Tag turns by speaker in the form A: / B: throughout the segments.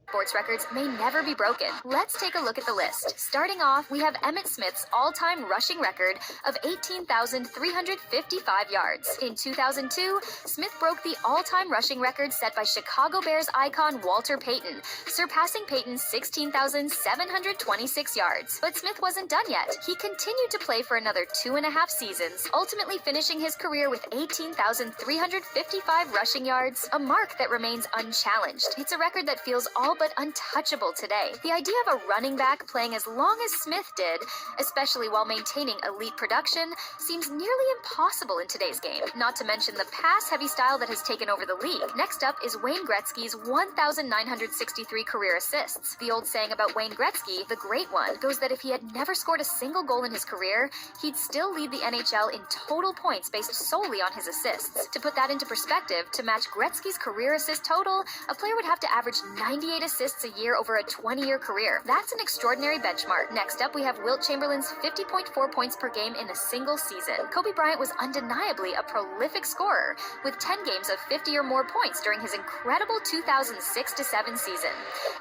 A: Sports records may never be broken. Let's take a look at the list. Starting off, we have Emmitt Smith's all-time rushing record of 18,355 yards. In 2002, Smith broke the all-time rushing record set by Chicago Bears icon Walter Payton, surpassing Payton's 16,726 yards. But Smith wasn't done yet. He continued to play for another 2.5 seasons, ultimately finishing his career with 18,355 rushing yards, a mark that remains unchallenged. It's a record that feels all but untouchable today. The idea of a running back playing as long as Smith did, especially while maintaining elite production, seems nearly impossible in today's game, not to mention the pass-heavy style that has taken over the league. Next up is Wayne Gretzky's 1,963 career assists. The old saying about Wayne Gretzky, the great one, goes that if he had never scored a single goal in his career, he'd still lead the NHL in total points based solely on his assists. To put that into perspective, to match Gretzky's career assist total, a player would have to average 98 assists a year over a 20-year career. That's an extraordinary benchmark. Next up, we have Wilt Chamberlain's 50.4 points per game in a single season. Kobe Bryant was undeniably a prolific scorer, with 10 games of 50 or more points during his incredible 2006-7 season.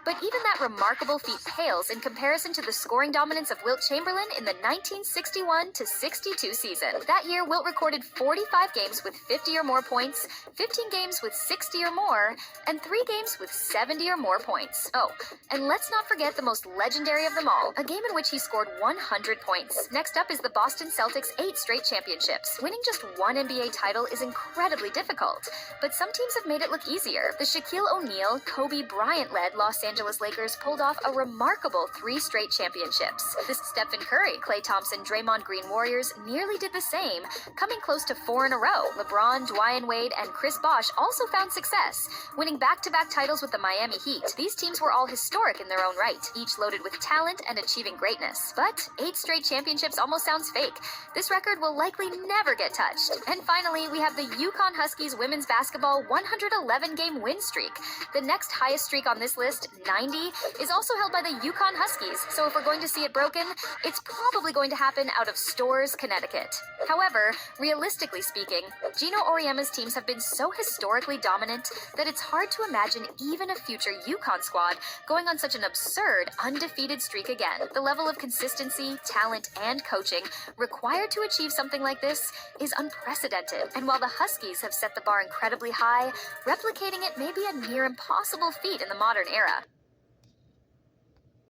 A: But even that remarkable feat pales in comparison to the scoring dominance of Wilt Chamberlain in the 1961-62 season. That year, Wilt recorded 45 games with 50 or more points, 15 games with 60 or more, and 3 games with 70 or more points. Oh, and let's not forget the most legendary of them all, a game in which he scored 100 points. Next up is the Boston Celtics' 8 straight championships. Winning just one NBA title is incredibly difficult, but some teams have made it look easier. The Shaquille O'Neal, Kobe Bryant-led Los Angeles Lakers pulled off a remarkable 3 straight championships. The Stephen Curry, Klay Thompson, Draymond Green Warriors nearly did the same, coming close to 4 in a row. LeBron, Dwayne Wade, and Chris Bosh also found success, winning back-to-back titles with the Miami Heat. These teams were all historic in their own right, each loaded with talent and achieving greatness. But 8 straight championships almost sounds fake. This record will likely never get touched. And finally, we have the Yukon Huskies women's basketball 111-game win streak. The next highest streak on this list, 90, is also held by the Yukon Huskies, so if we're going to see it broken, it's probably going to happen out of Storrs, Connecticut. However, realistically speaking, Gino Auriemma's teams have been so historically dominant that it's hard to imagine even a future Yukon squad going on such an absurd, undefeated streak again. The level of consistency, talent, and coaching required to achieve something like this is unprecedented. And while the Huskies have set the bar incredibly high, replicating it may be a near impossible feat in the modern era.